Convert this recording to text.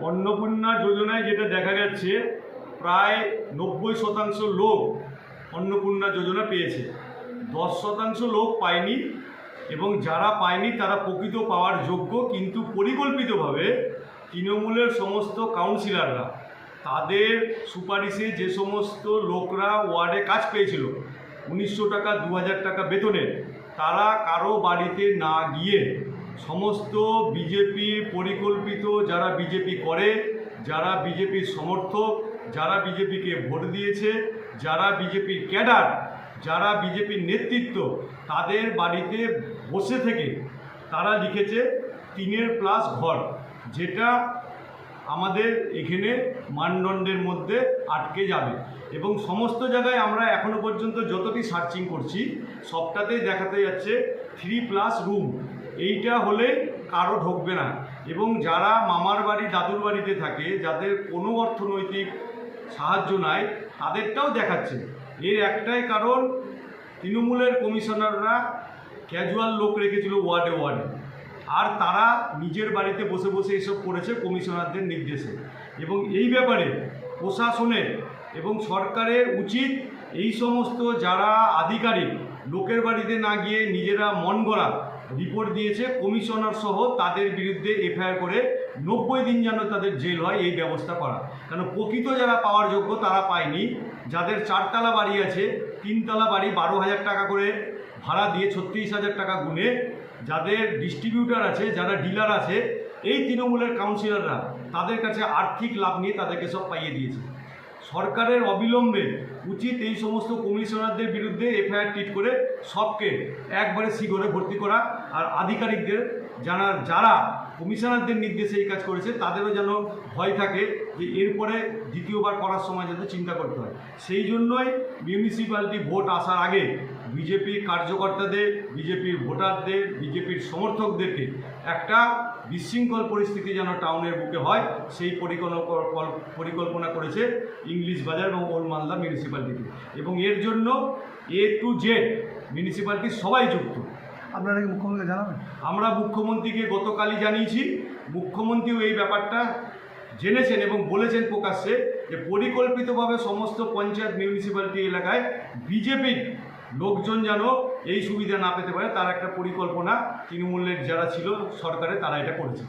অন্নপূর্ণা যোজনায় যেটা দেখা যাচ্ছে, প্রায় 90% লোক অন্নপূর্ণা যোজনা পেয়েছে, 10% লোক পায়নি। এবং যারা পায়নি তারা প্রকৃত পাওয়ার যোগ্য, কিন্তু পরিকল্পিতভাবে তৃণমূলের সমস্ত কাউন্সিলররা তাদের সুপারিশে যে সমস্ত লোকরা ওয়ার্ডে কাজ পেয়েছিল 1900 টাকা 2000 টাকা বেতনের, তারা কারো বাড়িতে না গিয়ে সমস্ত বিজেপির পরিকল্পিত, যারা বিজেপি করে, যারা বিজেপির সমর্থক, যারা বিজেপিকে ভোট দিয়েছে, যারা বিজেপির ক্যাডার, যারা বিজেপির নেতৃত্ব, তাদের বাড়িতে বসে থেকে তারা লিখেছে 3+ ঘর, যেটা আমাদের এখানে মানদণ্ডের মধ্যে আটকে যাবে। এবং সমস্ত জায়গায় আমরা এখনো পর্যন্ত যতটি সার্চিং করছি সবটাতেই দেখাতে যাচ্ছে 3+ রুম, এইটা হলে কারো ঢুকবে না। এবং যারা মামার বাড়ি দাদুর বাড়িতে থাকে, যাদের কোনো অর্থনৈতিক সাহায্য নাই, তাদেরটাও দেখাচ্ছে। এর একটাই কারণ, তৃণমূলের কমিশনাররা ক্যাজুয়াল লোক রেখেছিল ওয়ার্ডে ওয়ার্ডে, আর তারা নিজের বাড়িতে বসে বসে এসব করেছে কমিশনারদের নির্দেশে। এবং এই ব্যাপারে প্রশাসনের এবং সরকারের উচিত এই সমস্ত যারা আধিকারিক লোকের বাড়িতে না গিয়ে নিজেরা মন গড়া রিপোর্ট দিয়েছে কমিশনার সহ, তাদের বিরুদ্ধে এফআইআর করে 90 দিন যেন তাদের জেল হয়, এই ব্যবস্থা করা। কারণ প্রকৃত যারা পাওয়ার যোগ্য তারা পায়নি। যাদের 4তলা বাড়ি আছে, 3তলা বাড়ি 12,000 টাকা করে ভাড়া দিয়ে 36,000 টাকা গুনে, যাদের ডিস্ট্রিবিউটার আছে, যারা ডিলার আছে, এই তৃণমূলের কাউন্সিলররা তাদের কাছে আর্থিক লাভ নিয়ে তাদেরকে সব পাইয়ে দিয়েছে। সরকারের অবিলম্বে উচিত এই সমস্ত কমিশনারদের বিরুদ্ধে এফআইআর ট্রিট করে সবকে একবারে শিগরে ভর্তি করা, আর আধিকারিকদের যারা কমিশনারদের নির্দেশে এই কাজ করেছে তাদেরও যেন ভয় থাকে যে এরপরে দ্বিতীয়বার করার সময় যাতে চিন্তা করতে হয়। সেই জন্যই মিউনিসিপ্যালিটি ভোট আসার আগে বিজেপির কার্যকর্তাদের, বিজেপির ভোটারদের, বিজেপির সমর্থকদেরকে একটা বিশৃঙ্খল পরিস্থিতি যেন টাউনের বুকে হয়, সেই পরিকল্পনা করেছে ইংলিশ বাজার এবং ওল্ড মালদা মিউনিসিপ্যালিটিতে। এবং এর জন্য A to Z মিউনিসিপ্যালিটি সবাই যুক্ত। আপনারা কি মুখ্যমন্ত্রীকে জানাবেন? আমরা মুখ্যমন্ত্রীকে গতকালই জানিয়েছি। মুখ্যমন্ত্রীও এই ব্যাপারটা জেনেছেন এবং বলেছেন প্রকাশ্যে যে পরিকল্পিতভাবে সমস্ত পঞ্চায়েত মিউনিসিপ্যালিটি এলাকায় বিজেপির লোকজন যেন এই সুবিধা না পেতে পারে, তার একটা পরিকল্পনা তৃণমূলের যারা ছিল সরকারে তারা এটা করেছে।